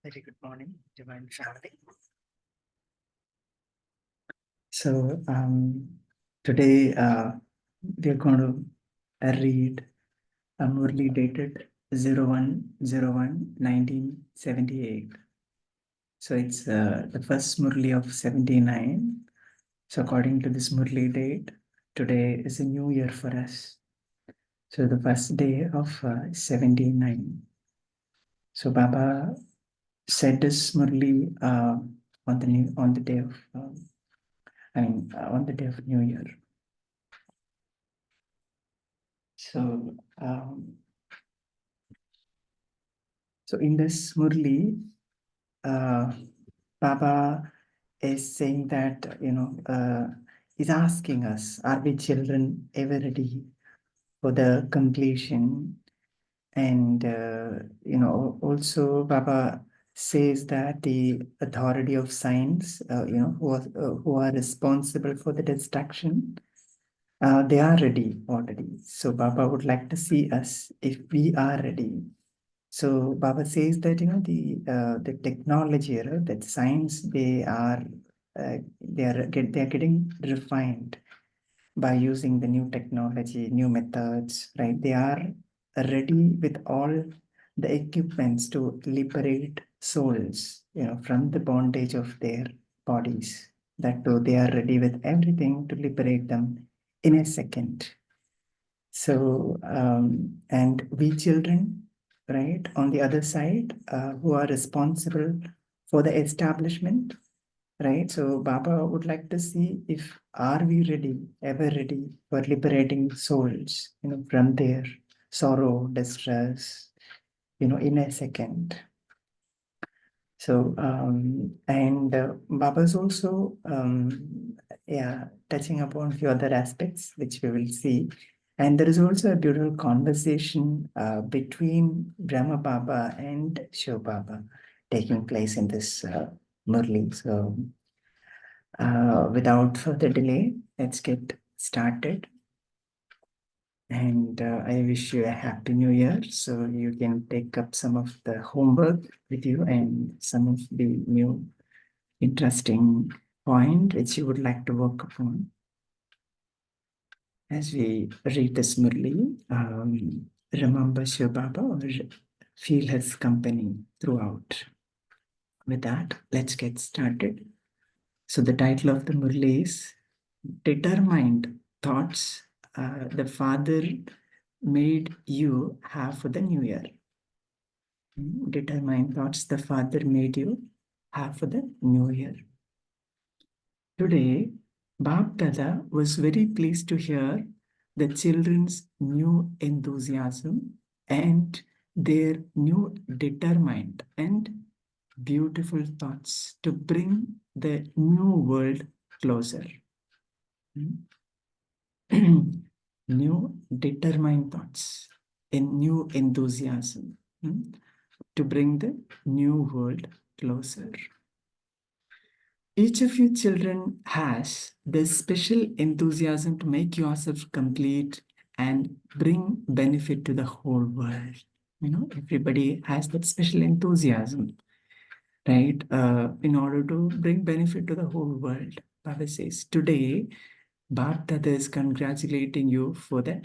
Very good morning, Divine Family. So today we are going to read a Murli dated 01/01/1978. So it's the first Murli of 79. So according to this Murli date, today is a new year for us. So the first day of 79. So Baba said this Murli on the day of on the day of New Year. So, so in this Murli, Baba is saying that, he's asking us, are we children ever ready for the completion? And, also Baba says that the authority of science, who are responsible for the destruction, they are ready already. So Baba would like to see us if we are ready. So Baba says that the technology, right, that science, they are getting refined by using the new technology, new methods, right? They are ready with all the equipments to liberate souls, from the bondage of their bodies. That too, they are ready with everything to liberate them in a second. So, and we children, right, on the other side, who are responsible for the establishment, right? So Baba would like to see if are we ready, ever ready for liberating souls, from their sorrow, distress, in a second. So, and Baba's also, touching upon a few other aspects, which we will see. And there is also a beautiful conversation between Brahma Baba and Shiv Baba taking place in this Murli. So, without further delay, let's get started. And I wish you a happy new year. So you can take up some of the homework with you and some of the new interesting point which you would like to work upon. As we read this Murli, remember Shiv Baba or feel his company throughout. With that, let's get started. So the title of the Murli is Determined Thoughts the Father made you have for the new year. Determined thoughts the Father made you have for the new year. Today, Bab Dada was very pleased to hear the children's new enthusiasm and their new determined and beautiful thoughts to bring the new world closer. New determined thoughts and new enthusiasm to bring the new world closer. Each of you children has this special enthusiasm to make yourself complete and bring benefit to the whole world. Everybody has that special enthusiasm, right? In order to bring benefit to the whole world. Baba says, today, Bab Dada is congratulating you for the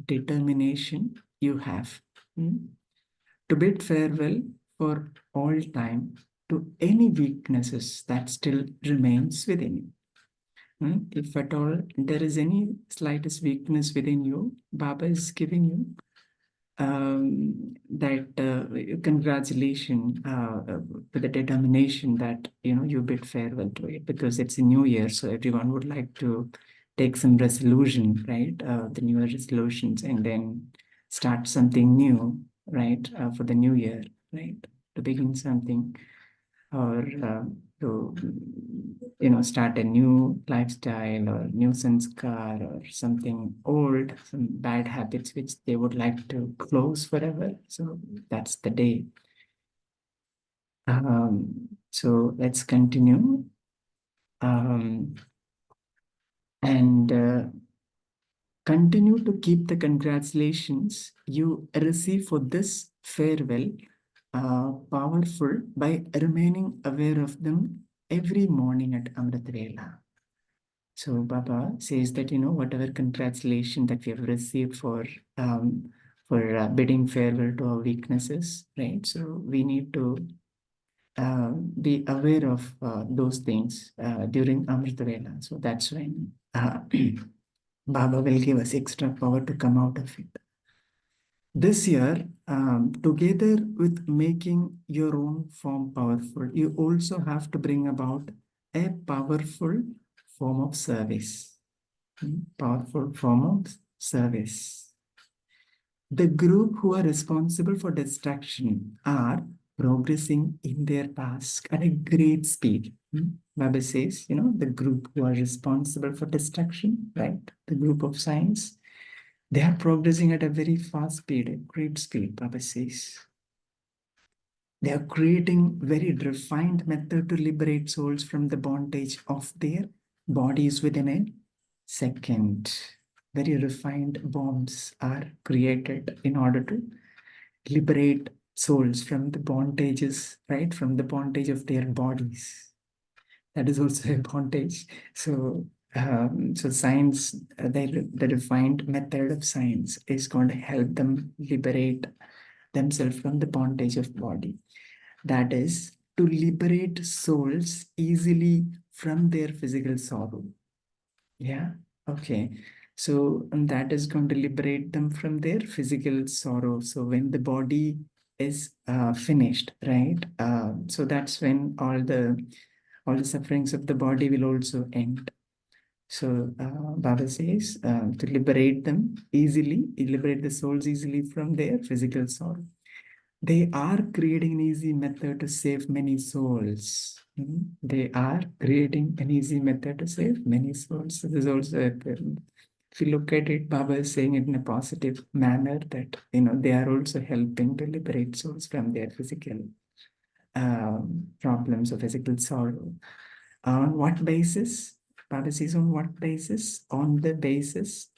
determination you have to bid farewell for all time to any weaknesses that still remains within you. If at all there is any slightest weakness within you, Baba is giving you that congratulation for the determination that you bid farewell to it, because it's a new year, so everyone would like to take some resolution, right? The new year resolutions, and then start something new, right? For the new year, right? To begin something, or to start a new lifestyle or new sanskar or something old, some bad habits which they would like to close forever. So that's the day. So let's continue. And continue to keep the congratulations you receive for this farewell powerful by remaining aware of them every morning at Amrit Vela. So Baba says that, whatever congratulation that we have received for bidding farewell to our weaknesses, right? So we need to be aware of those things during Amrita Vela. So that's when Baba will give us extra power to come out of it. This year, together with making your own form powerful, you also have to bring about a powerful form of service. Powerful form of service. The group who are responsible for distraction are progressing in their task at a great speed. Baba says, the group who are responsible for distraction, right? The group of science, they are progressing at a very fast speed, a great speed, Baba says. They are creating very refined method to liberate souls from the bondage of their bodies within a second. Very refined bombs are created in order to liberate souls from the bondages, right? From the bondage of their bodies. That is also a bondage. So, so science, the refined method of science is going to help them liberate themselves from the bondage of body. That is to liberate souls easily from their physical sorrow. Yeah, okay. So and that is going to liberate them from their physical sorrow. So when the body is finished, right? So that's when all the sufferings of the body will also end. So Baba says to liberate them easily, liberate the souls easily from their physical sorrow. They are creating an easy method to save many souls. They are creating an easy method to save many souls. So this is also, if you look at it, Baba is saying it in a positive manner that, they are also helping to liberate souls from their physical problems or physical sorrow. On what basis? Baba says on what basis? On the basis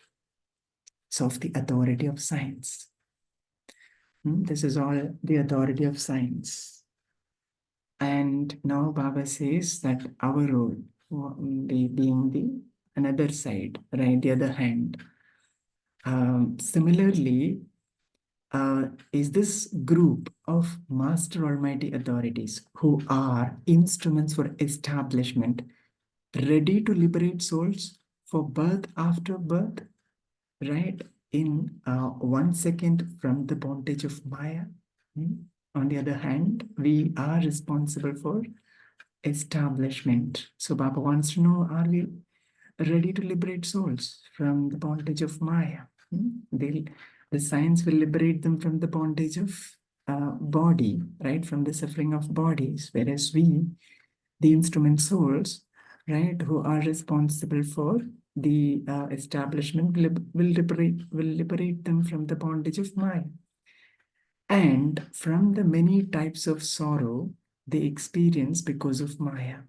of the authority of science. This is all the authority of science. And now Baba says that our role, being the another side, right, the other hand. Similarly, is this group of Master Almighty authorities who are instruments for establishment, ready to liberate souls for birth after birth, right? In 1 second from the bondage of Maya. On the other hand, we are responsible for establishment. So Baba wants to know, are we ready to liberate souls from the bondage of Maya? The science will liberate them from the bondage of body, right? From the suffering of bodies, whereas we, the instrument souls, right, who are responsible for the establishment, will liberate them from the bondage of Maya. And from the many types of sorrow they experience because of Maya.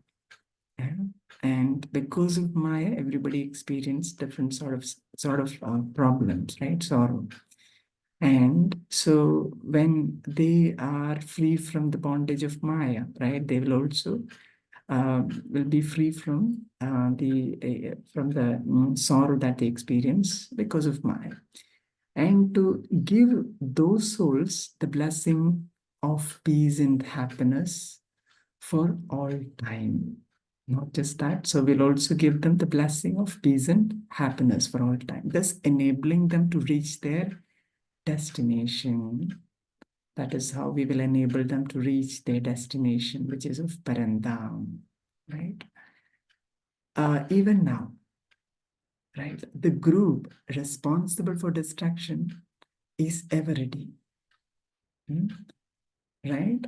And because of Maya, everybody experiences different sort of problems, right? Sorrow. And so when they are free from the bondage of Maya, right, they will also will be free from the sorrow that they experience because of Maya. And to give those souls the blessing of peace and happiness for all time. Not just that, so we'll also give them the blessing of peace and happiness for all time, thus enabling them to reach their destination. That is how we will enable them to reach their destination, which is of Parandam, right? Even now, right, the group responsible for distraction is ever ready, right?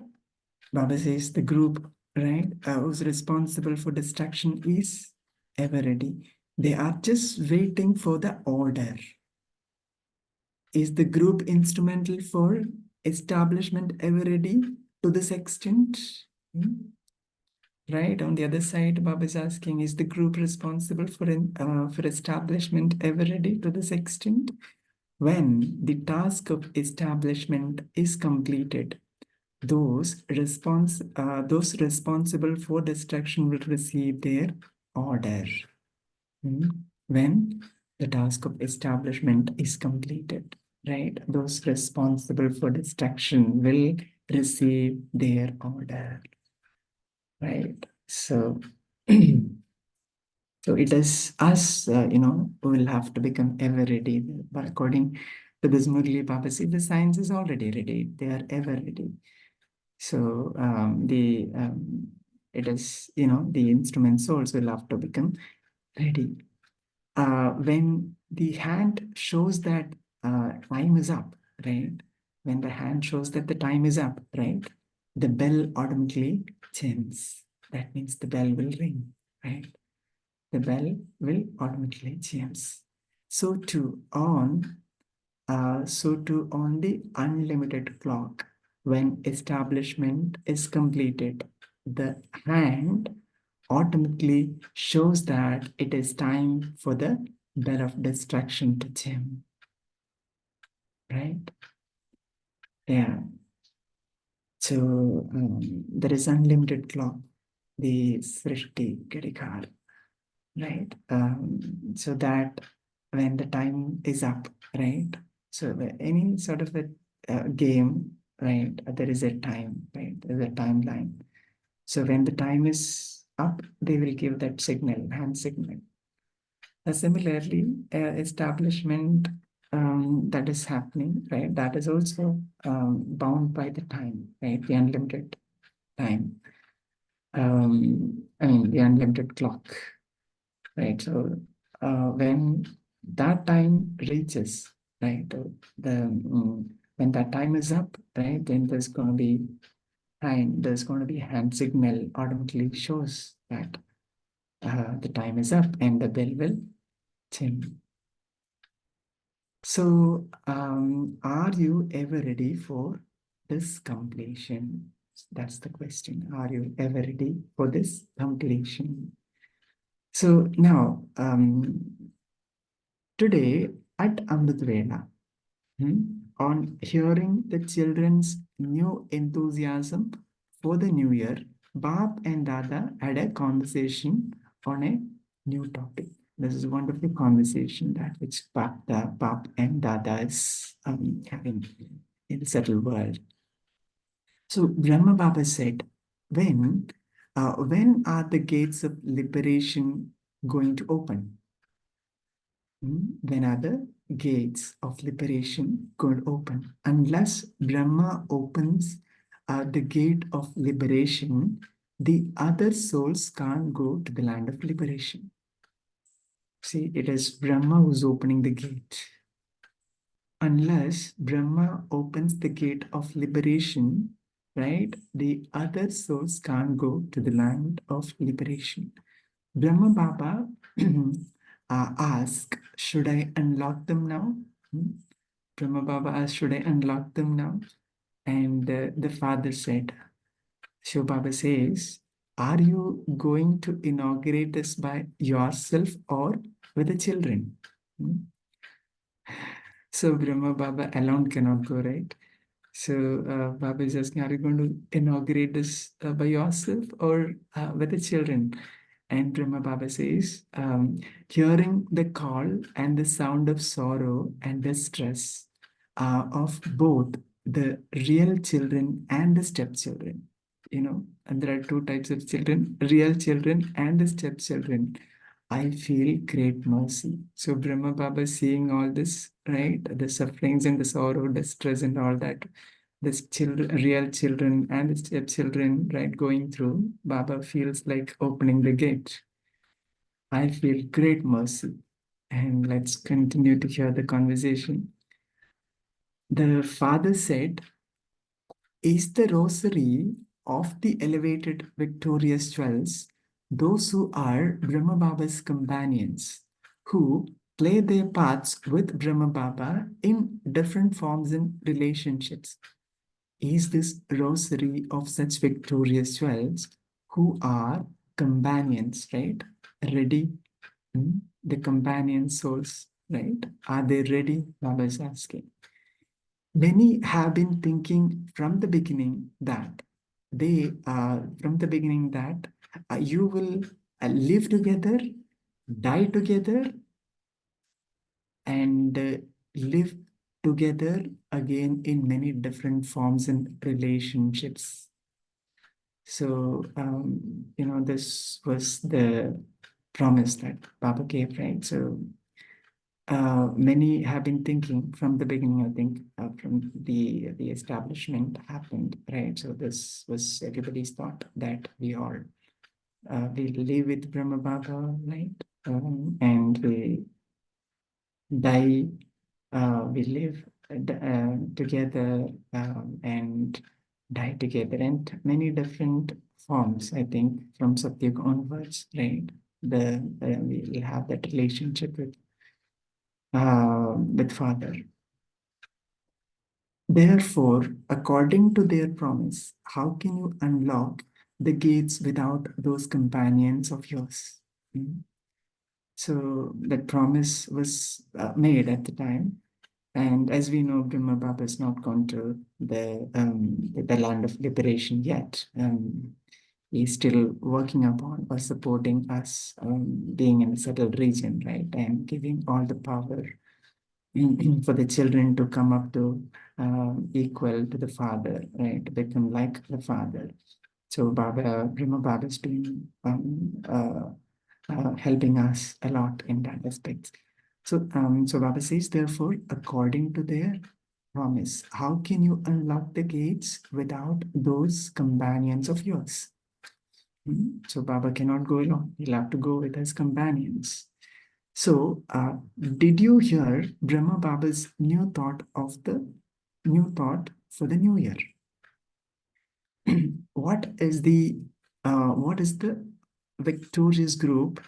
Baba says the group, right, who's responsible for distraction is ever ready. They are just waiting for the order. Is the group instrumental for establishment ever ready to this extent? Right, on the other side, Baba is asking, is the group responsible for establishment ever ready to this extent? When the task of establishment is completed, those responsible for destruction will receive their order. When the task of establishment is completed, right? Those responsible for destruction will receive their order, right? So, so it is us, who will have to become ever ready. But according to this Murli Babaji, the science is already ready. They are ever ready. So it is, the instrument souls will have to become ready. When the hand shows that time is up, right? When the hand shows that the time is up, right? The bell automatically chimes. That means the bell will ring, right? The bell will automatically chimes. So too on the unlimited clock, when establishment is completed, the hand automatically shows that it is time for the bell of destruction to chime, right? Yeah. So there is unlimited clock, the Srishti Gadikar, right? So that when the time is up, right? So any sort of a game, right? There is a time, right? There is a timeline. So when the time is up, they will give that signal, hand signal. Similarly, establishment that is happening, right? That is also bound by the time, right? The unlimited time. The unlimited clock, right? So when that time reaches, right? When that time is up, right? Then there's going to be time. There's going to be hand signal automatically shows that the time is up and the bell will chime. So, are you ever ready for this completion? That's the question. Are you ever ready for this completion? So now, today at Amrit Vela, on hearing the children's new enthusiasm for the new year, Bab and Dada had a conversation on a new topic. This is a wonderful conversation that which Bab and Dada is having in the settled world. So Brahma Baba said, when are the gates of liberation going to open? When are the gates of liberation going to open? Unless Brahma opens the gate of liberation, the other souls can't go to the land of liberation. See, it is Brahma who's opening the gate. Unless Brahma opens the gate of liberation, right, the other souls can't go to the land of liberation. Brahma Baba asked, should I unlock them now? Brahma Baba asked, should I unlock them now? And the father said, Shiv Baba says, are you going to inaugurate this by yourself or with the children? So Brahma Baba alone cannot go, right? So Baba is asking, are you going to inaugurate this by yourself or with the children? And Brahma Baba says, hearing the call and the sound of sorrow and distress of both the real children and the stepchildren, and there are two types of children, real children and the stepchildren. I feel great mercy. So Brahma Baba is seeing all this, right? The sufferings and the sorrow, the stress and all that. This children, real children and the stepchildren, right, going through. Baba feels like opening the gate. I feel great mercy. And let's continue to hear the conversation. The father said, is the rosary of the elevated victorious jewels those who are Brahma Baba's companions, who play their parts with Brahma Baba in different forms and relationships. Is this rosary of such victorious jewels who are companions, right? Ready? The companion souls, right? Are they ready? Baba is asking. Many have been thinking from the beginning that you will live together, die together, and live together again in many different forms and relationships. So, this was the promise that Baba gave, right? So, many have been thinking from the beginning, I think, from the establishment happened, right? So, this was everybody's thought that we live with Brahma Baba, right? And we die, we live together and die together, and many different forms, I think, from Satyug onwards, right? We will have that relationship with Father. Therefore, according to their promise, how can you unlock the gates without those companions of yours? Hmm? So that promise was made at the time. And as we know, Brahma Baba has not gone to the land of liberation yet. He's still working upon or supporting us, being in a settled region, right? And giving all the power for the children to come up to equal to the father, right? To become like the father. So Brahma Baba has been helping us a lot in that aspect. So Baba says, therefore, according to their promise, how can you unlock the gates without those companions of yours? So Baba cannot go alone. He'll have to go with his companions. So, did you hear Brahma Baba's new thought for the new year? What is the victorious group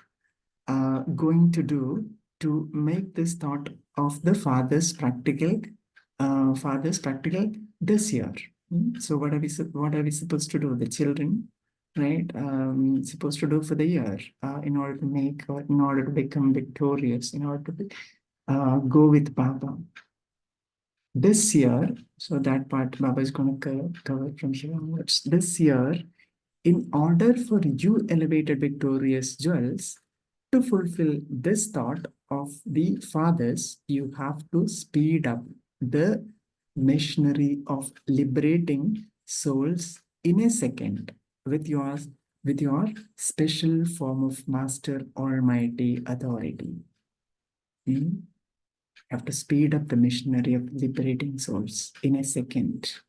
going to do to make this thought of the father's practical this year? So what are we supposed to do? The children, right? Supposed to do for the year in order to make or in order to become victorious, in order to go with Baba this year. So that part Baba is going to cover from here onwards. This year, in order for you elevated victorious jewels to fulfill this thought of the fathers, you have to speed up the machinery of liberating souls in a second with your special form of master almighty authority. You have to speed up the machinery of liberating souls in a second.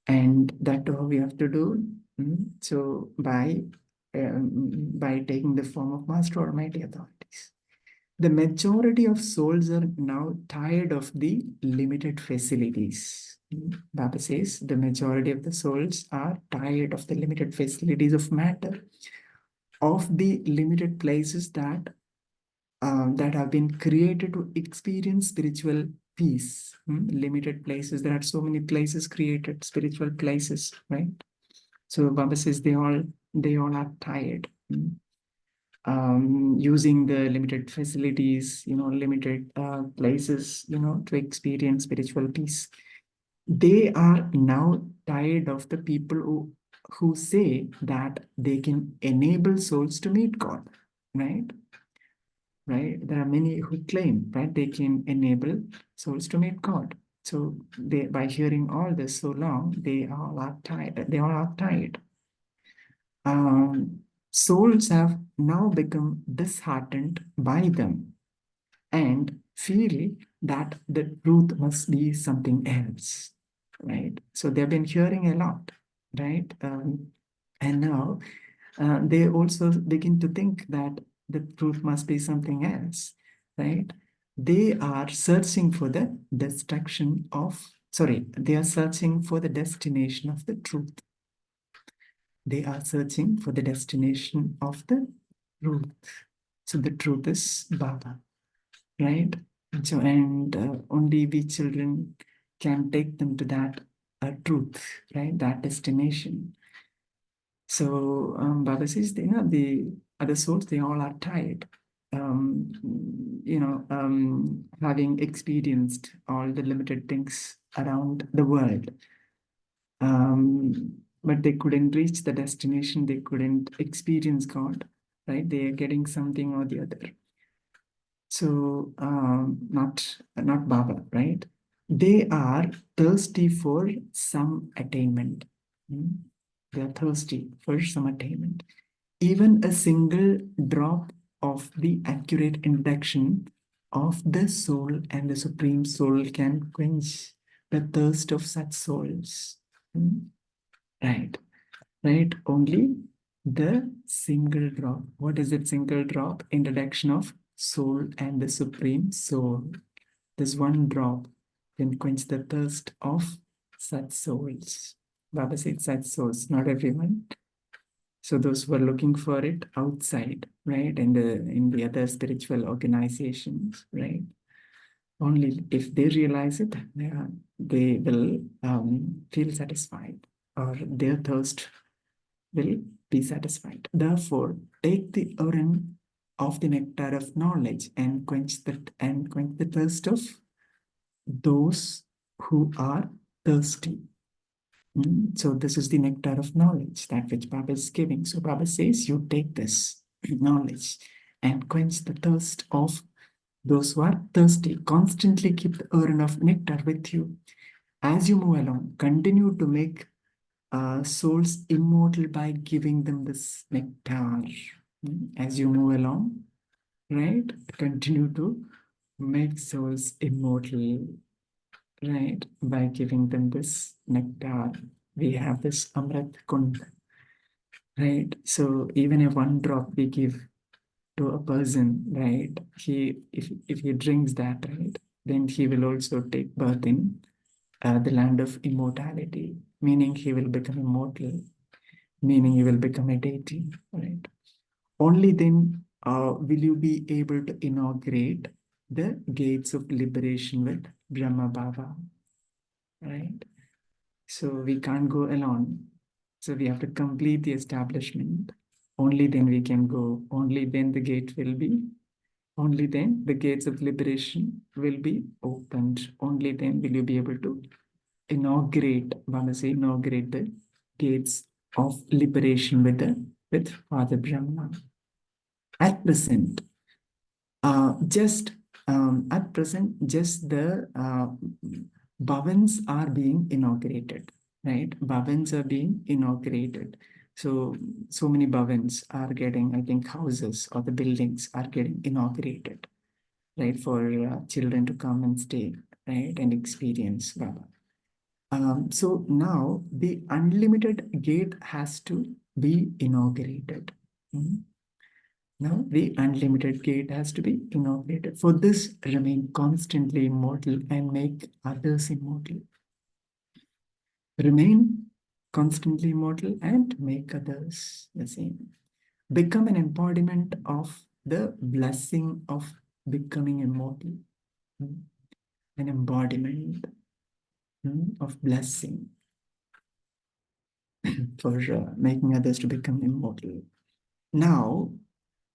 And that how we have to do. So by taking the form of master almighty authorities. The majority of souls are now tired of the limited facilities. Baba says the majority of the souls are tired of the limited facilities of matter, of the limited places that have been created to experience spiritual peace. Limited places. There are so many places created, spiritual places, right? So Baba says they all are tired. Using the limited facilities, limited places, to experience spiritual peace. They are now tired of the people who say that they can enable souls to meet God, right? Right? There are many who claim, right, they can enable souls to meet God. So by hearing all this so long, they all are tired. They all are tired. Souls have now become disheartened by them and feel that the truth must be something else, right? So they've been hearing a lot, right? And now they also begin to think that the truth must be something else, right? They are searching for the they are searching for the destination of the truth. They are searching for the destination of the truth. So the truth is Baba, right? So, and only we children can take them to that truth, right? That destination. So Baba says, the other souls, they all are tired. having experienced all the limited things around the world, but they couldn't reach the destination. They couldn't experience God, right? They are getting something or the other. So not Baba, right? They are thirsty for some attainment. They are thirsty for some attainment. Even a single drop of the accurate introduction of the soul and the supreme soul can quench the thirst of such souls. Right, right. Only the single drop. What is it? Single drop introduction of soul and the supreme soul. This one drop can quench the thirst of such souls. Baba said such souls, not everyone. So those who are looking for it outside, right, in the other spiritual organizations, right, only if they realize it, they will feel satisfied, or their thirst will be satisfied. Therefore, take the urn of the nectar of knowledge and quench the thirst of those who are thirsty. So this is the nectar of knowledge, that which Baba is giving. So Baba says, you take this knowledge and quench the thirst of those who are thirsty. Constantly keep the urn of nectar with you. As you move along, continue to make souls immortal by giving them this nectar. As you move along, right? Continue to make souls immortal, right? By giving them this nectar. We have this Amrit Kund, right? So even a one drop we give to a person, right? If he drinks that, right, then he will also take birth in the land of immortality, meaning he will become immortal, meaning he will become a deity, right? Only then will you be able to inaugurate the gates of liberation with Brahma Baba, right? So we can't go alone. So we have to complete the establishment. Only then we can go. Only then the gate will be. Only then the gates of liberation will be opened. Only then will you be able to inaugurate, inaugurate the gates of liberation with Father Brahma. At present, just at present, just the bhavans are being inaugurated, right? Bhavans are being inaugurated. So many bhavans are getting, I think, houses or the buildings are getting inaugurated, right? For children to come and stay, right? And experience Baba. So now the unlimited gate has to be inaugurated. Now the unlimited gate has to be inaugurated. For this, remain constantly immortal and make others immortal. Remain constantly immortal and make others the same. Become an embodiment of the blessing of becoming immortal. An embodiment of blessing for making others to become immortal. Now,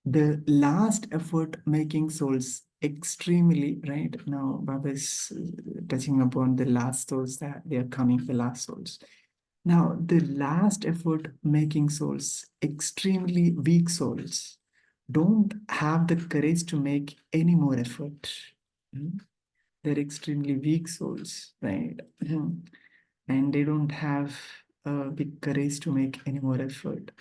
the last effort making souls extremely, right? Now, Baba is touching upon the last souls that they are coming, the last souls. Now, the last effort making souls, extremely weak souls, don't have the courage to make any more effort. They're extremely weak souls, right? And they don't have big courage to make any more effort.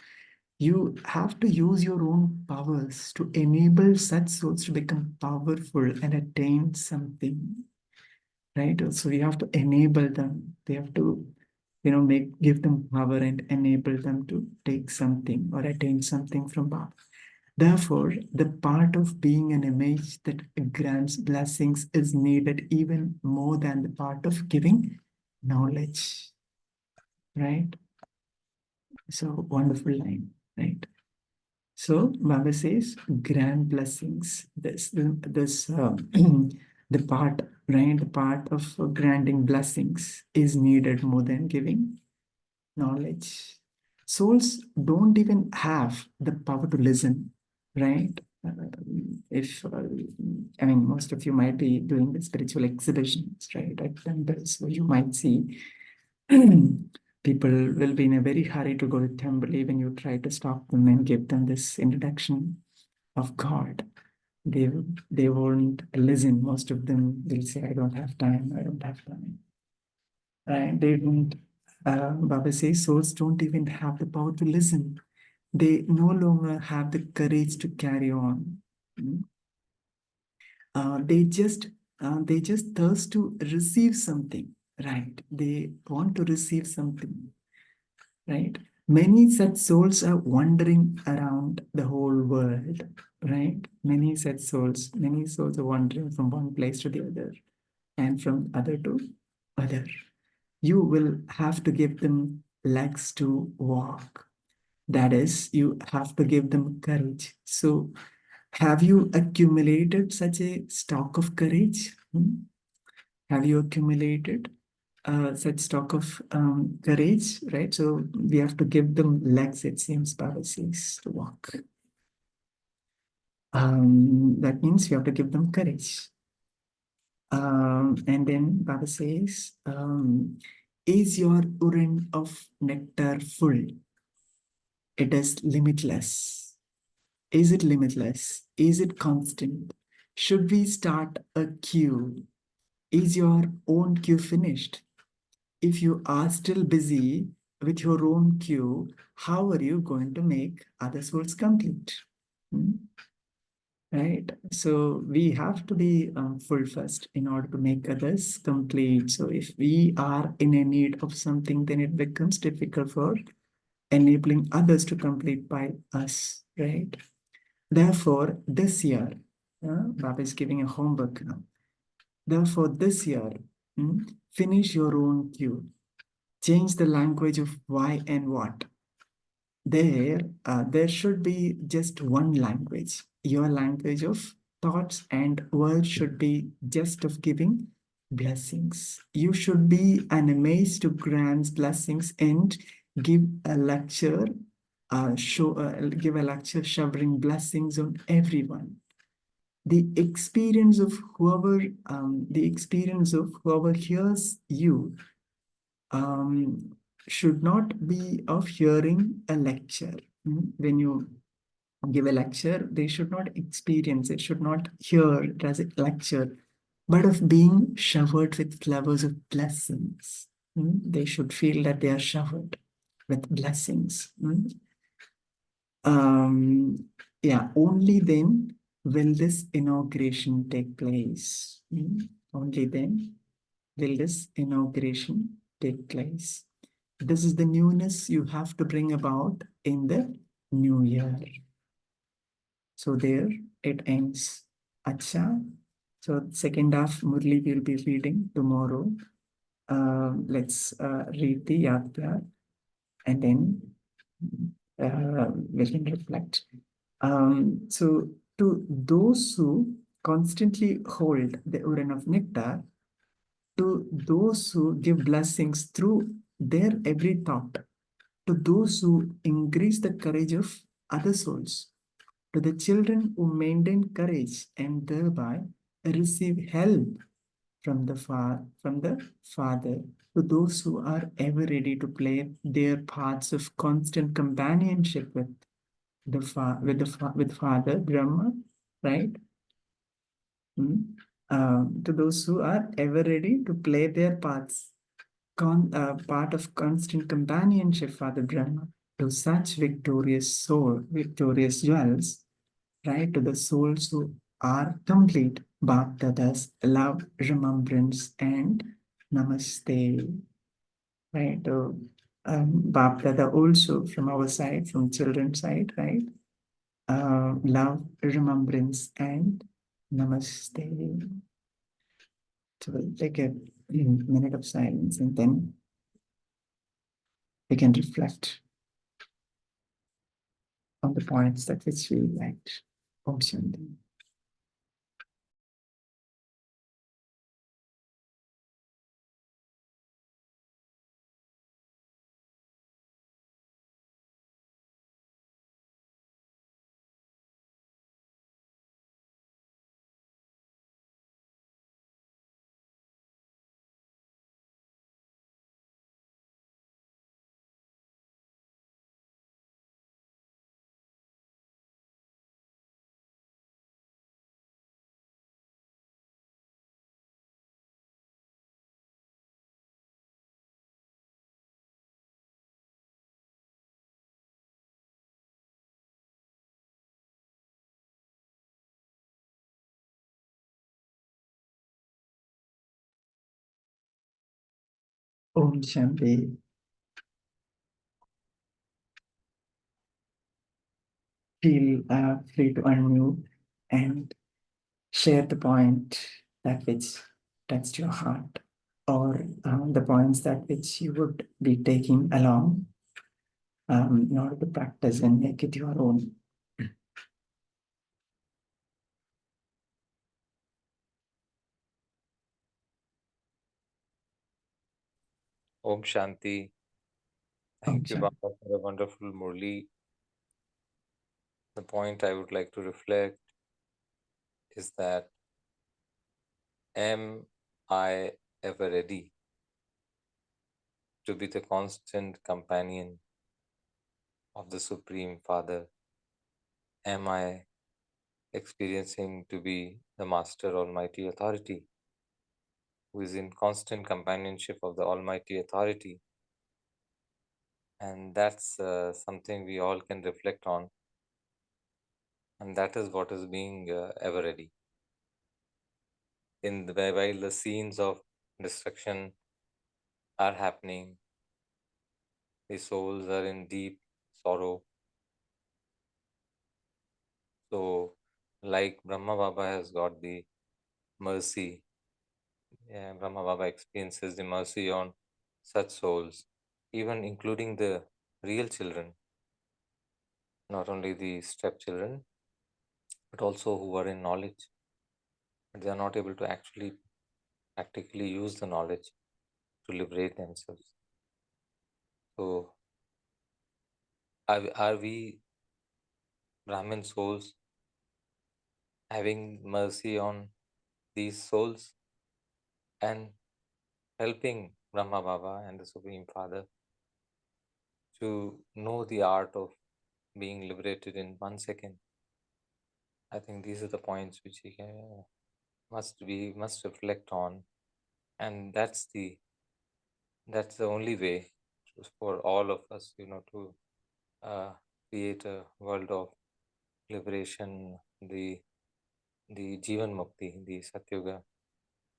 You have to use your own powers to enable such souls to become powerful and attain something, right? So you have to enable them. They have to, give them power and enable them to take something or attain something from Baba. Therefore, the part of being an image that grants blessings is needed even more than the part of giving knowledge, right? So wonderful line, right? So Baba says, grant blessings. The part, right? The part of granting blessings is needed more than giving knowledge. Souls don't even have the power to listen, right? if I mean, most of you might be doing the spiritual exhibitions, right, at temples, so you might see people will be in a very hurry to go to temple. Even you try to stop them and give them this introduction of God, they they won't listen. Most of them will say, "I don't have time. I don't have time." Right? They don't. Baba says souls don't even have the power to listen. They no longer have the courage to carry on. Mm. Uh, they just they just thirst to receive something, right? They want to receive something, right? Many such souls are wandering around the whole world, right? Many souls are wandering from one place to the other and from other to other. You will have to give them legs to walk. That is, you have to give them courage. So, have you accumulated such a stock of courage? Hmm? Have you accumulated such stock of courage, right? So we have to give them legs, it seems, Baba says, to walk. That means we have to give them courage. And then Baba says, is your urine of nectar full? It is limitless. Is it limitless? Is it constant? Should we start a queue? Is your own queue finished? If you are still busy with your own queue, how are you going to make other souls complete? Hmm? Right? So we have to be full first in order to make others complete. So if we are in a need of something, then it becomes difficult for enabling others to complete by us, right? Therefore, this year, Baba is giving a homework now. Therefore, this year, finish your own queue. Change the language of why and what. There should be just one language. Your language of thoughts and words should be just of giving blessings. You should be an amaze to grant blessings and give a lecture, give a lecture showering blessings on everyone. The experience of whoever hears you um, should not be of hearing a lecture. When you give a lecture, they should not experience it, should not hear it as a lecture, but of being showered with flowers of blessings. They should feel that they are showered with blessings. Yeah, only then will this inauguration take place. Only then will this inauguration take place. This is the newness you have to bring about in the new year. So there it ends. Acha. So second half Murli will be reading tomorrow. Let's read the Yadpyar and then we can reflect. So to those who constantly hold the urine of nectar, to those who give blessings through their every thought, to those who increase the courage of other souls, to the children who maintain courage and thereby receive help from the Father, to those who are ever ready to play their parts of constant companionship with with Father Brahma, right? To those who are ever ready to play their parts, part of constant companionship, Father Brahma, to such victorious jewels, right? To the souls who are complete, Bhaktadas, love, remembrance, and namaste, right? Bhaktada also from our side, from children's side, right? Love, remembrance, and namaste. So we'll take a minute of silence and then we can reflect on the points that which we liked. Om Shanti. Om Shanti. Feel free to unmute and share the point that which touched your heart, or the points that which you would be taking along in order to practice and make it your own. Om Shanti. Thank you, Shanti. Baba, for a wonderful Murli. The point I would like to reflect is that, am I ever ready to be the constant companion of the Supreme Father? Am I experiencing to be the Master Almighty Authority, who is in constant companionship of the Almighty Authority? And that's something we all can reflect on. And that is what is being ever ready. While the scenes of destruction are happening, the souls are in deep sorrow. So, like Brahma Baba has got the mercy, Brahma Baba experiences the mercy on such souls, even including the real children, not only the stepchildren, but also who are in knowledge, but they are not able to actually practically use the knowledge to liberate themselves. So, are we Brahmin souls having mercy on these souls and helping Brahma Baba and the Supreme Father to know the art of being liberated in 1 second? I think these are the points which we must reflect on, and that's the only way for all of us, to create a world of liberation, the Jivan Mukti, the Satyuga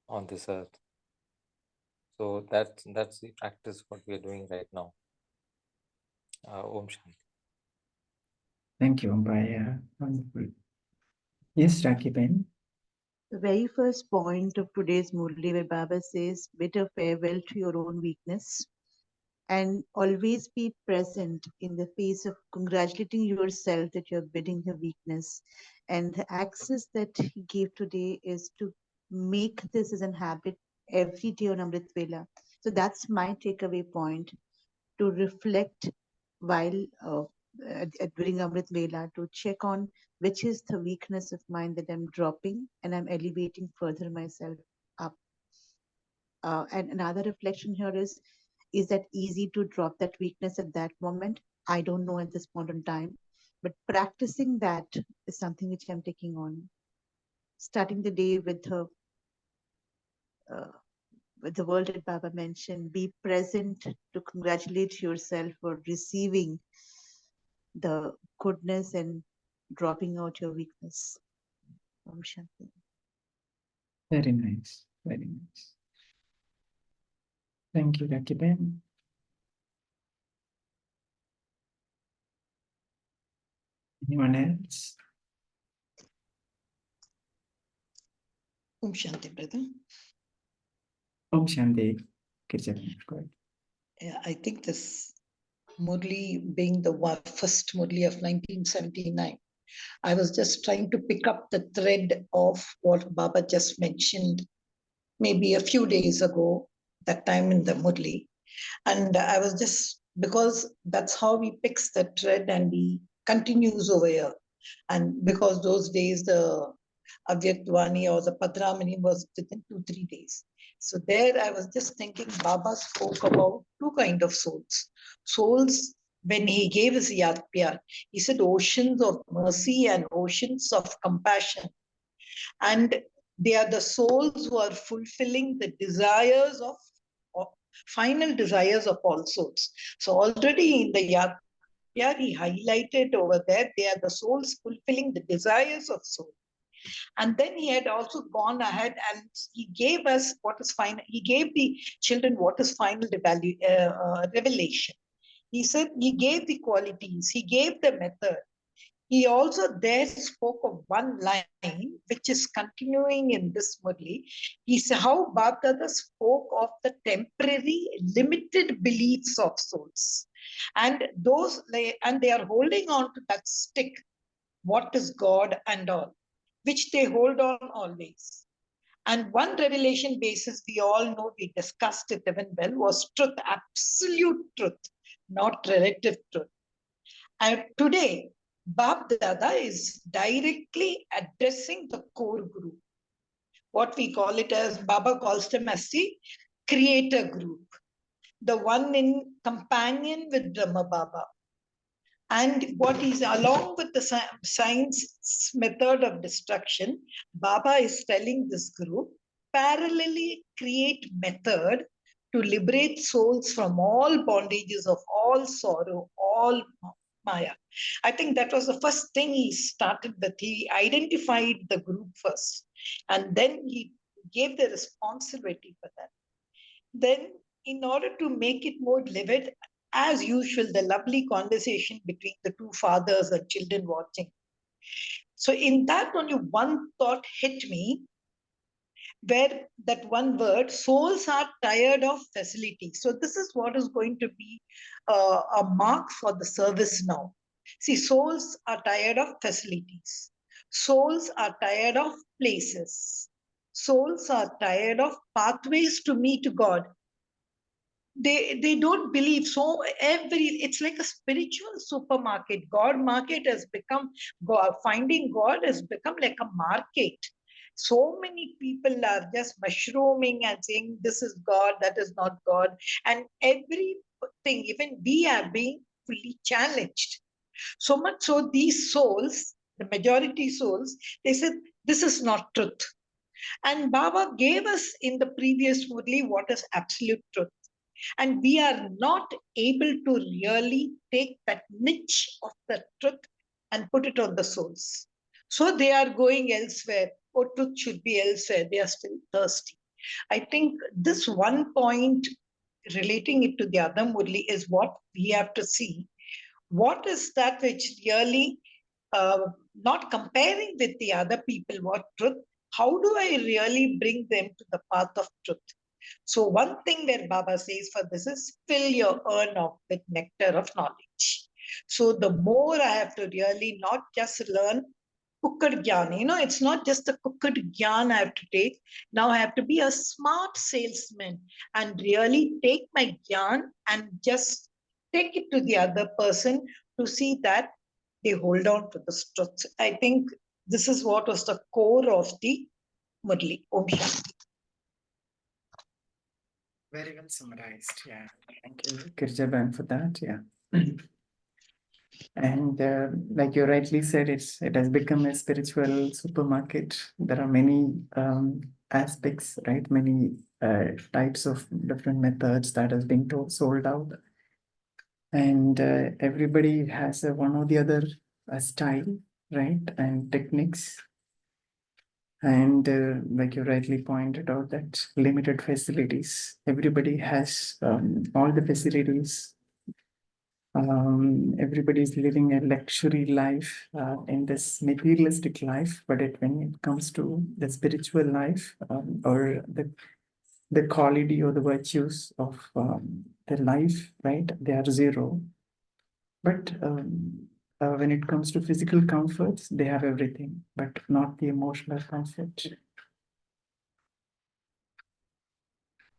on this earth. So that's the practice what we are doing right now. Om Shanti. Thank you, Umpaya. Wonderful. Yes, Rakiben. The very first point of today's Murli, where Baba says, bid a farewell to your own weakness and always be present in the face of congratulating yourself that you're bidding your weakness. And the access that he gave today is to make this as an habit every day on Amrit Vela. So that's my takeaway point, to reflect while during Amrit Vela, to check on which is the weakness of mine that I'm dropping and I'm elevating further myself up. And another reflection here is that easy to drop that weakness at that moment? I don't know at this point in time, but practicing that is something which I'm taking on. Starting the day with the word that Baba mentioned, be present to congratulate yourself for receiving the goodness and dropping out your weakness. Om Shanti. Very nice. Very nice. Thank you, Rakiben. Anyone else? Om Shanti, brother. Om Shanti. Go ahead. Yeah, I think this Murli being the first Murli of 1979, I was just trying to pick up the thread of what Baba just mentioned maybe a few days ago, that time in the Murli. And I was just, because that's how he picks the thread and he continues over here. And because those days the Avyaktvani or the Padramani was within 2-3 days. So there I was just thinking Baba spoke about two kind of souls. Souls, when he gave his Yad Pyar, he said oceans of mercy and oceans of compassion. And they are the souls who are fulfilling the desires of final desires of all souls. So already in the Yad Pyar, he highlighted over there, they are the souls fulfilling the desires of soul. And then he had also gone ahead and he gave us what is final. He gave the children what is final revelation. He said he gave the qualities, he gave the method. He also there spoke of one line, which is continuing in this Murli. He said how Bhagavad spoke of the temporary, limited beliefs of souls. And they are holding on to that stick, what is God and all, which they hold on always. And one revelation basis we all know, we discussed it even well, was truth, absolute truth, not relative truth. And today, Bab Dada is directly addressing the core group. What we call it as, Baba calls them as the creator group, the one in companion with Brahma Baba. And what is along with the science method of destruction, Baba is telling this group, parallelly create method to liberate souls from all bondages of all sorrow, all Maya. I think that was the first thing he started with. He identified the group first, and then he gave the responsibility for that. Then, in order to make it more vivid, as usual, the lovely conversation between the two fathers and children watching. So, in that, only one thought hit me, where that one word, souls are tired of facility. So, this is what is going to be a mark for the service now. See, souls are tired of facilities, souls are tired of places, souls are tired of pathways to meet God. They don't believe. So it's like a spiritual supermarket. God market has become, finding God has become like a market. So many people are just mushrooming and saying this is God, that is not God, and everything, even we are being fully challenged. So much so these souls, the majority souls, they said this is not truth. And Baba gave us in the previous Murli what is absolute truth. And we are not able to really take that niche of the truth and put it on the souls. So they are going elsewhere. Oh, truth should be elsewhere. They are still thirsty. I think this one point relating it to the other Murli is what we have to see. What is that which really, not comparing with the other people, what truth, how do I really bring them to the path of truth? So one thing where Baba says for this is fill your urn up with nectar of knowledge. So the more I have to really not just learn cooked gyan, it's not just the cooked gyan I have to take. Now I have to be a smart salesman and really take my gyan and just take it to the other person to see that they hold on to the truth. I think this is what was the core of the Murli. Om Shanti. Very well summarized. Yeah. Thank you, Kirjaban, for that. Yeah. And like you rightly said, it has become a spiritual supermarket. There are many aspects, right? Many types of different methods that has been sold out. And everybody has a one or the other style, right? And techniques. And like you rightly pointed out, that limited facilities. Everybody has all the facilities. Everybody is living a luxury life in this materialistic life, but when it comes to the spiritual life or the quality or the virtues of the life, right? They are zero. But when it comes to physical comforts, they have everything, but not the emotional comfort.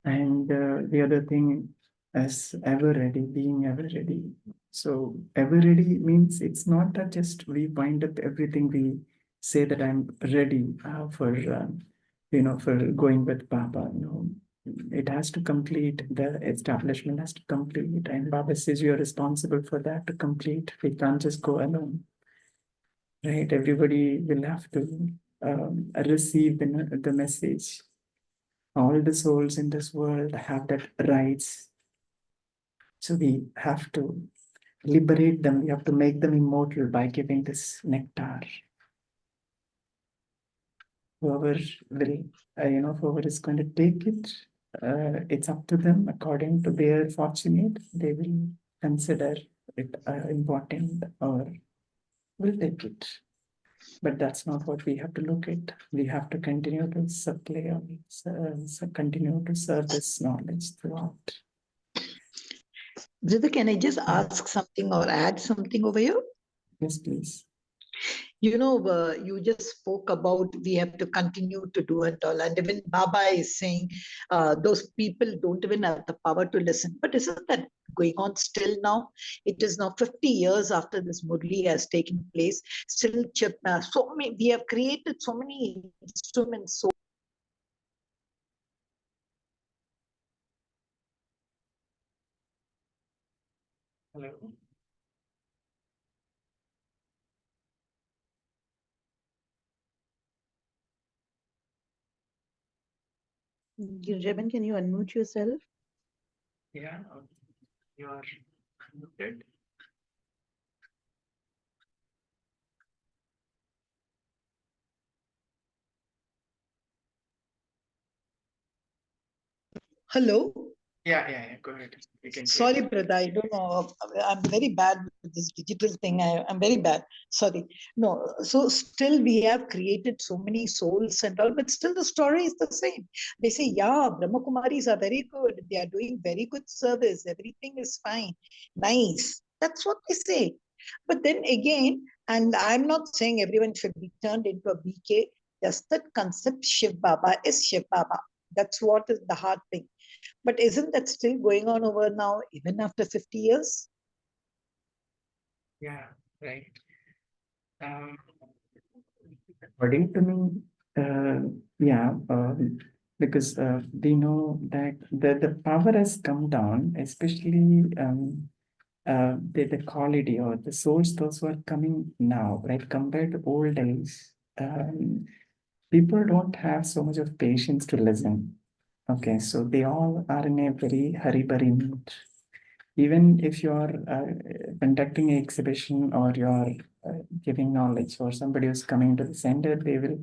And the other thing is ever ready, being ever ready. So ever ready means it's not that just we wind up everything, we say that I'm ready for going with Baba. No, it has to complete, the establishment has to complete, and Baba says you're responsible for that to complete. We can't just go alone, right? Everybody will have to receive the message. All the souls in this world have that rights. So we have to liberate them. We have to make them immortal by giving this nectar. whoever will, whoever is going to take it, it's up to them according to their fortunate. They will consider it important or will take it. But that's not what we have to look at. We have to continue to supply or continue to serve this knowledge throughout. Brother, can I just ask something or add something over here? Yes, please. You just spoke about we have to continue to do it all. And even Baba is saying those people don't even have the power to listen. But isn't that going on still now? It is now 50 years after this Murli has taken place. Still, so many, we have created so many instruments. So Hello. Girjaban, can you unmute yourself? Yeah, you are muted. hello. Yeah. Go ahead. We can hear Sorry, you. brother, I don't know. I'm very bad with this digital thing. I'm very bad. Sorry. No, so still we have created so many souls and all, but still the story is the same. They say, yeah, Brahma Kumaris are very good. They are doing very good service. Everything is fine. Nice. That's what they say. But then again, and I'm not saying everyone should be turned into a BK, just that concept Shiv Baba is Shiv Baba. That's what is the hard thing. But isn't that still going on over now, even after 50 years? Yeah, right. According to me, yeah, because we know that the power has come down, especially the quality or the source, those who are coming now, right, compared to old days. People don't have so much of patience to listen. Okay, so they all are in a very hurry-burry mood. Even if you're conducting an exhibition or you're giving knowledge, or somebody who's coming to the center, they will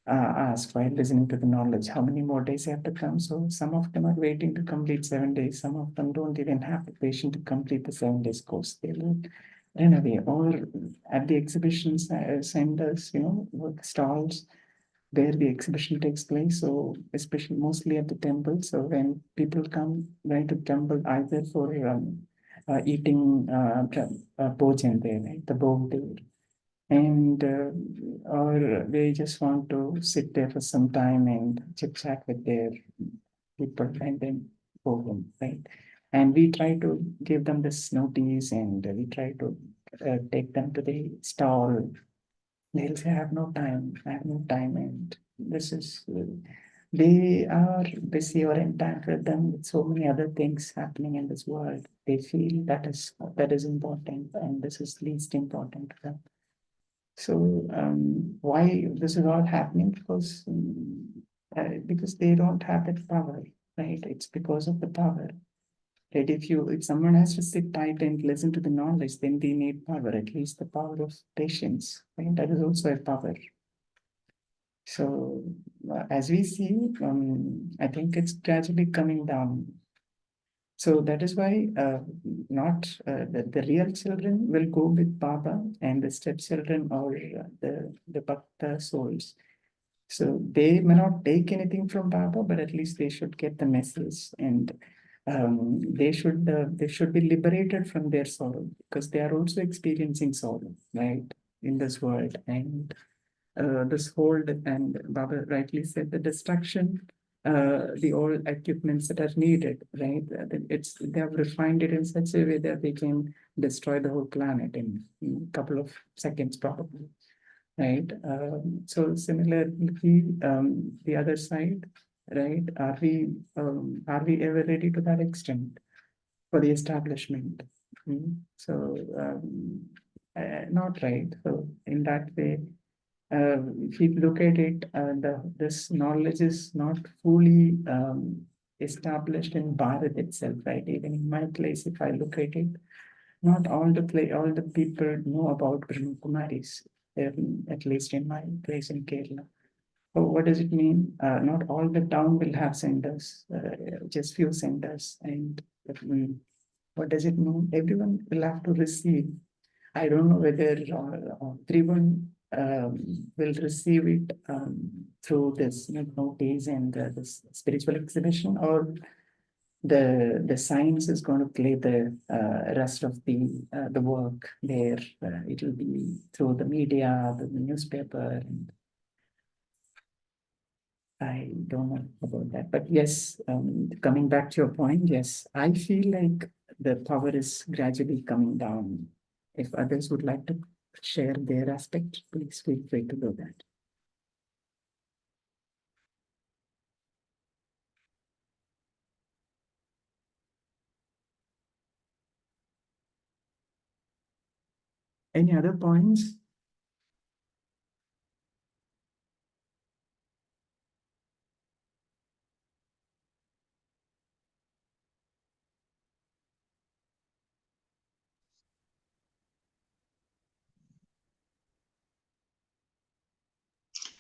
ask while listening to the knowledge how many more days you have to come. So some of them are waiting to complete 7 days. Some of them don't even have the patience to complete the 7 days course. They will run away. Or at the exhibitions centers, work stalls where the exhibition takes place. So especially mostly at the temple. So when people come right to temple either for eating bhojan there, right, the bhog there, and or they just want to sit there for some time and chit chat with their people and then go home, right? And we try to give them this notice and we try to take them to the stall. They'll say, I have no time, and this is, they are busy or entangled them with so many other things happening in this world. They feel that is important, and this is least important to them. So why this is all happening? Because they don't have that power, right? It's because of the power. Right? If someone has to sit tight and listen to the knowledge, then they need power, at least the power of patience. Right? That is also a power. So as we see, I think it's gradually coming down. So that is why not the real children will go with Baba, and the stepchildren or the Bhakta souls. So they may not take anything from Baba, but at least they should get the message, and they should be liberated from their sorrow, because they are also experiencing sorrow, right, in this world. And this hold, and Baba rightly said, the destruction, the old equipments that are needed, right? They have refined it in such a way that they can destroy the whole planet in a couple of seconds, probably, right? So similarly, the other side, right? Are we ever ready to that extent for the establishment? So not right. So in that way, if you look at it, this knowledge is not fully established in Bharat itself, right? Even in my place, if I look at it, not all the people know about Brahma Kumaris, at least in my place in Kerala. Oh, what does it mean? Not all the town will have centers, just few centers. And what does it mean? Everyone will have to receive. I don't know whether everyone will receive it through this notice and this spiritual exhibition, or the science is going to play the rest of the work there. It will be through the media, the newspaper, and I don't know about that. But yes, coming back to your point, yes, I feel like the power is gradually coming down. If others would like to share their aspect, please feel free to do that. Any other points?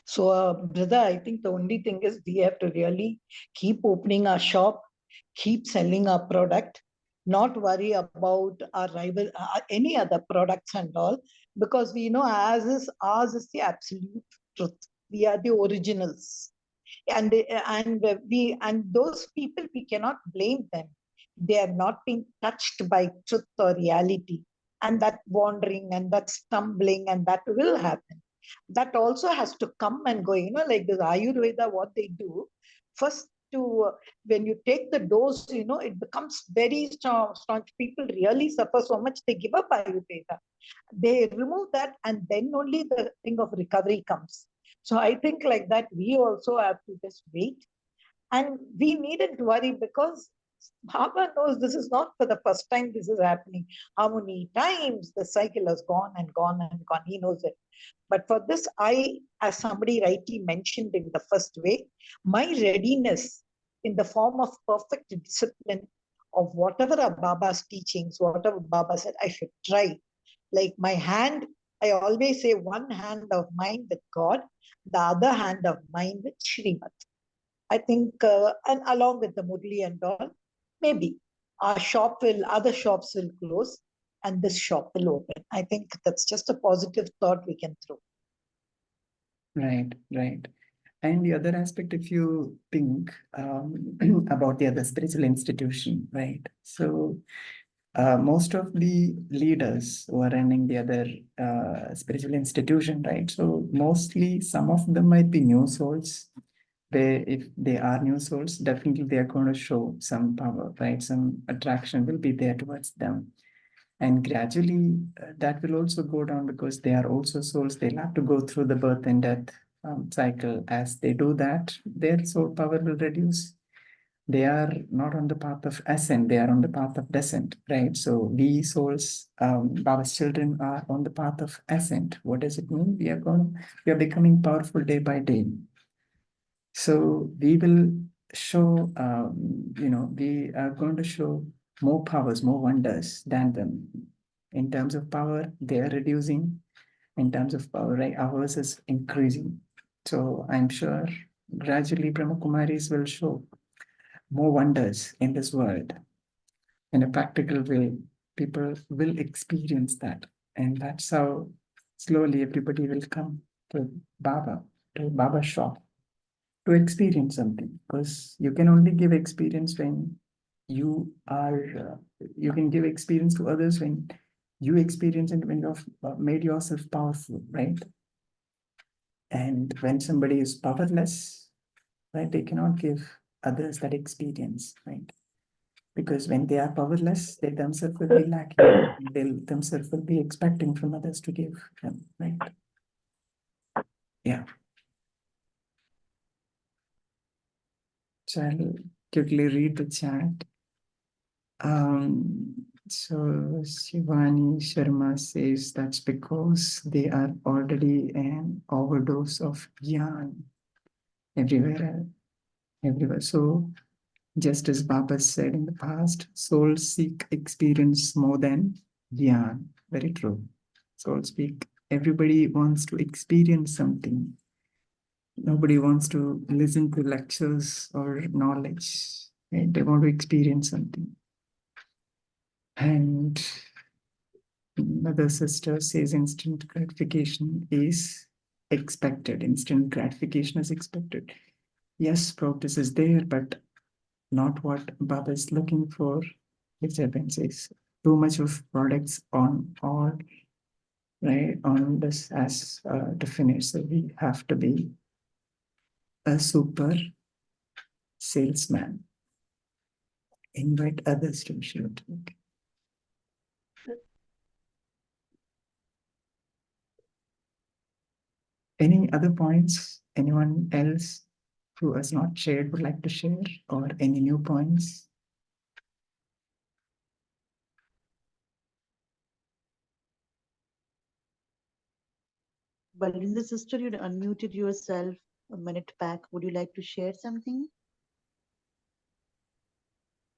So, brother, I think the only thing is we have to really keep opening our shop, keep selling our product, not worry about our rival, any other products and all, because we know ours is the absolute truth. We are the originals, and those people, we cannot blame them. They are not being touched by truth or reality, and that wandering and that stumbling and that will happen. That also has to come and go, like the Ayurveda, what they do first, to when you take the dose, it becomes very strong. People really suffer so much, they give up Ayurveda, they remove that, and then only the thing of recovery comes. So I think like that, we also have to just wait, and we needn't worry, because Baba knows this is not for the first time this is happening. How many times the cycle has gone and gone and gone, he knows it. But for this, as somebody rightly mentioned in the first way, my readiness in the form of perfect discipline of whatever are Baba's teachings, whatever Baba said, I should try. Like my hand, I always say, one hand of mine with God, the other hand of mine with Srimad. I think, and along with the Murli and all, maybe other shops will close and this shop will open. I think that's just a positive thought we can throw. Right, right. And the other aspect, if you think about the other spiritual institution, right? So most of the leaders who are running the other spiritual institution, right? So mostly some of them might be new souls. If they are new souls, definitely they are going to show some power, right? Some attraction will be there towards them. And gradually that will also go down, because they are also souls. They'll have to go through the birth and death cycle. As they do that, their soul power will reduce. They are not on the path of ascent, they are on the path of descent, right? So we souls, Baba's children, are on the path of ascent. What does it mean? We are becoming powerful day by day. So we will show, we are going to show more powers, more wonders than them. In terms of power, they are reducing. In terms of power, right, ours is increasing. So I'm sure gradually Brahma Kumaris will show more wonders in this world. In a practical way, people will experience that. And that's how slowly everybody will come to Baba's shop, to experience something. Because you can only give experience when you can give experience to others when you experience it, when you've made yourself powerful, right? And when somebody is powerless, right, they cannot give others that experience, right? Because when they are powerless, they themselves will be lacking. They themselves will be expecting from others to give them, right? Yeah. So I'll quickly read the chat. So Shivani Sharma says that's because they are already an overdose of gyan everywhere. So just as Baba said in the past, souls seek experience more than gyan. Very true. Souls speak. Everybody wants to experience something. Nobody wants to listen to lectures or knowledge. Right? They want to experience something. And another sister says instant gratification is expected. Instant gratification is expected. Yes, progress is there, but not what Baba is looking for. Says too much of products on all, right, on this as to finish. So we have to be a super salesman. Invite others to shoot. Any other points? Anyone else who has not shared would like to share, or any new points? Balinda sister, you'd unmuted yourself a minute back. Would you like to share something?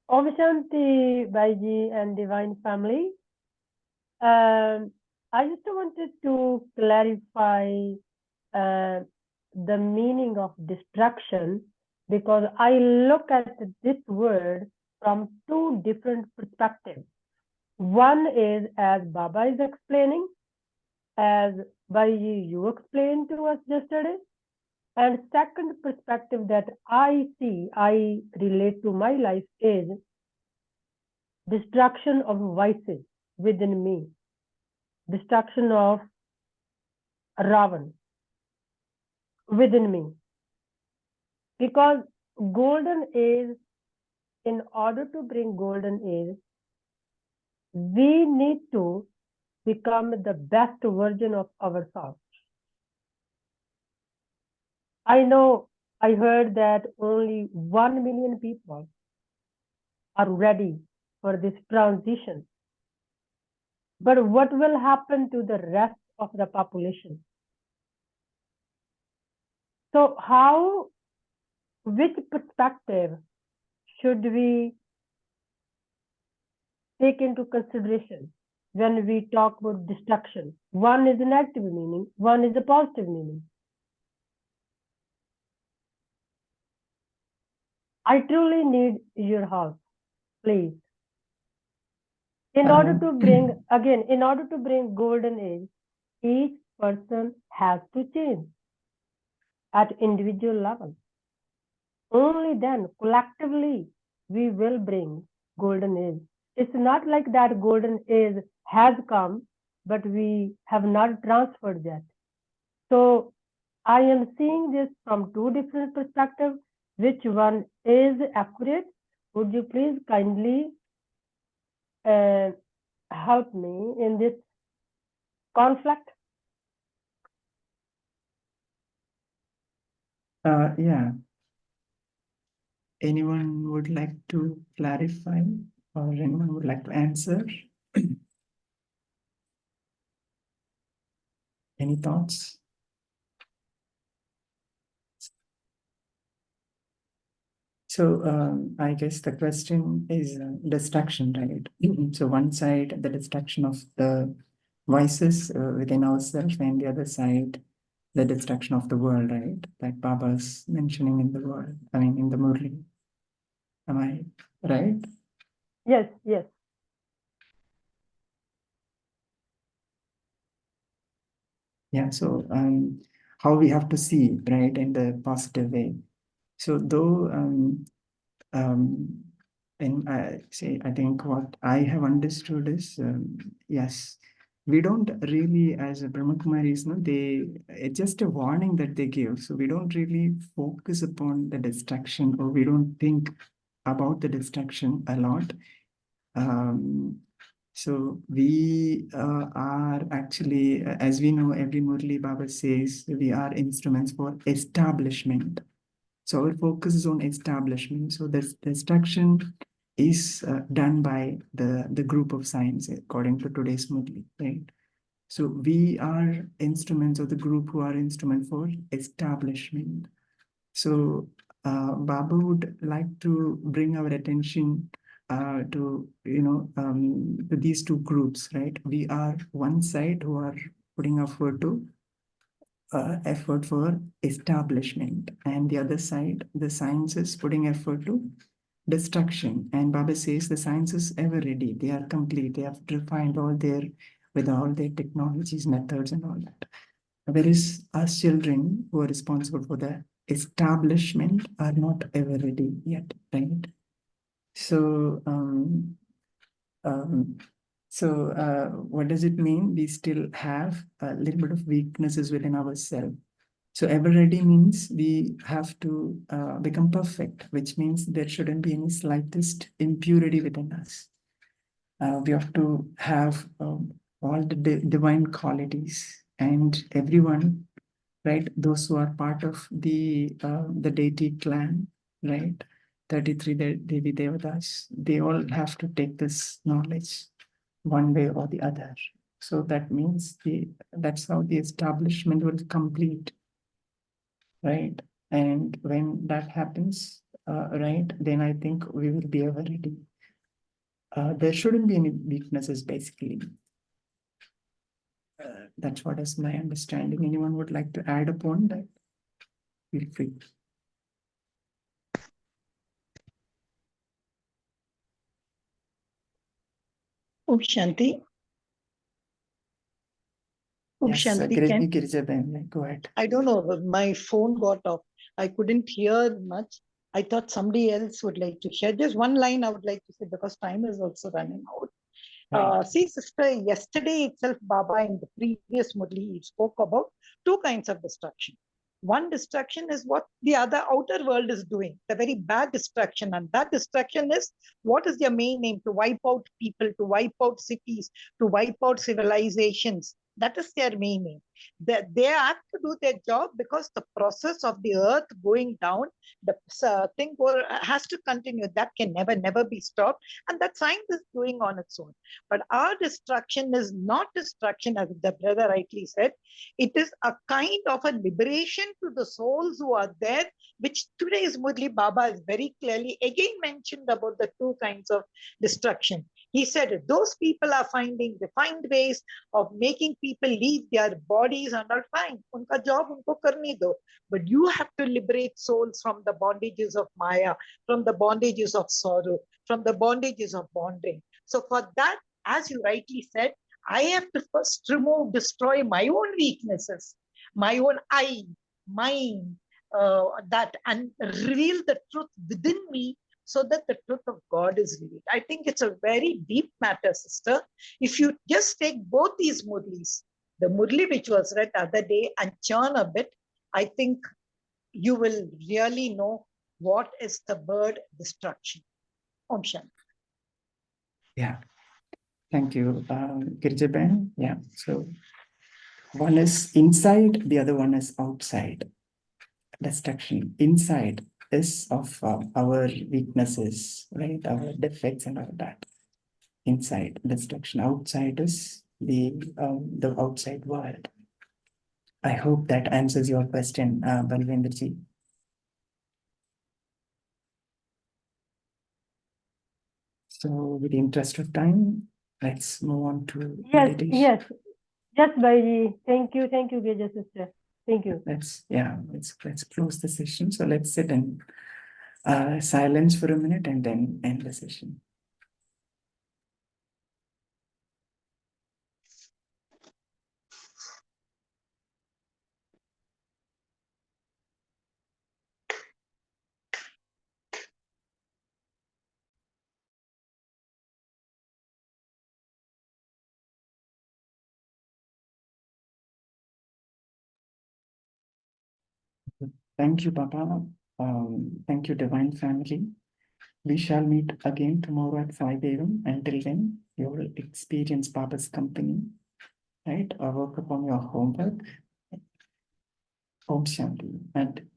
Om Shanti, Baiji and Divine Family. I just wanted to clarify the meaning of destruction, because I look at this word from two different perspectives. One is, as Baba is explaining, as Baiji you explained to us yesterday, and second perspective that I see, I relate to my life is destruction of vices within me, destruction of Ravan within me. Because golden age, in order to bring golden age, we need to become the best version of ourselves. I know, I heard that only 1 million people are ready for this transition. But what will happen to the rest of the population? So which perspective should we take into consideration when we talk about destruction? One is a negative meaning, one is a positive meaning. I truly need your help, please. In order to bring golden age, each person has to change at individual level. Only then, collectively, we will bring golden age. It's not like that golden age has come, but we have not transferred yet. So I am seeing this from two different perspectives. Which one is accurate? Would you please kindly help me in this conflict? Yeah. Anyone would like to clarify, or anyone would like to answer? Any thoughts? So I guess the question is destruction, right? So one side, the destruction of the vices within ourselves, and the other side, the destruction of the world, right? That Baba's mentioning in the world, I mean, in the Murli. Am I right? Yes, yes. Yeah, so how we have to see, right, in the positive way. So though, and I say, I think what I have understood is, yes, we don't really, as a Brahma Kumaris, no, it's just a warning that they give. So we don't really focus upon the destruction, or we don't think about the destruction a lot. So we are actually, as we know, every Murli Baba says, we are instruments for establishment. So our focus is on establishment. So the destruction is done by the group of science, according to today's Murli, right? So we are instruments, of the group who are instruments for establishment. So Baba would like to bring our attention to to these two groups, right? We are one side who are putting effort to effort for establishment, and the other side, the science is putting effort to destruction. And Baba says the science is ever ready. They are complete. They have refined all their with all their technologies, methods, and all that. Whereas us children who are responsible for the establishment are not ever ready yet, right? So, what does it mean? We still have a little bit of weaknesses within ourselves. So ever ready means we have to become perfect, which means there shouldn't be any slightest impurity within us. We have to have all the divine qualities, and everyone, right? Those who are part of the deity clan, right? 33 Devi Devatas, they all have to take this knowledge one way or the other. So that means that's how the establishment will complete, right? And when that happens, right, then I think we will be ever ready. There shouldn't be any weaknesses, basically. That's what is my understanding. Anyone would like to add upon that? Feel free. Om Shanti. Om Yes, Shanti. Girija, go ahead. I don't know, my phone got off. I couldn't hear much. I thought somebody else would like to share. Just one line I would like to say because time is also running out. Right. See, sister, yesterday itself, Baba in the previous Murli, he spoke about two kinds of destruction. One destruction is what the other outer world is doing, the very bad destruction. And that destruction is what is their main aim? To wipe out people, to wipe out cities, to wipe out civilizations. That is their main aim. They have to do their job because the process of the earth going down, the thing has to continue. That can never be stopped. And that science is going on its own. But our destruction is not destruction, as the brother rightly said. It is a kind of a liberation to the souls who are there, which today's Murli Baba is very clearly again mentioned about the two kinds of destruction. He said those people are finding refined ways of making people leave their bodies and are fine. Unka job unko karne do. But you have to liberate souls from the bondages of Maya, from the bondages of sorrow, from the bondages of bonding. So for that, as you rightly said, I have to first destroy my own weaknesses, my own I, mind, that, and reveal the truth within me so that the truth of God is revealed. I think it's a very deep matter, sister. If you just take both these Murlis, the Murli which was read the other day, and churn a bit, I think you will really know what is the word destruction. Om Shanti. Yeah. Thank you, Girija. Yeah. So one is inside, the other one is outside. Destruction inside is of our weaknesses, right? Our defects and all that. Inside, destruction. Outside is the outside world. I hope that answers your question, Balvendraji. So, with the interest of time, let's move on to meditation. Yes. Yes, Bhaiji. Thank you, Girija sister. Thank you. Let's close the session. So let's sit in silence for a minute and then end the session. Thank you, Papa. Thank you, Divine Family. We shall meet again tomorrow at 5 a.m. Until then, you will experience Papa's company, right? Or work upon your homework. Om Shanti. And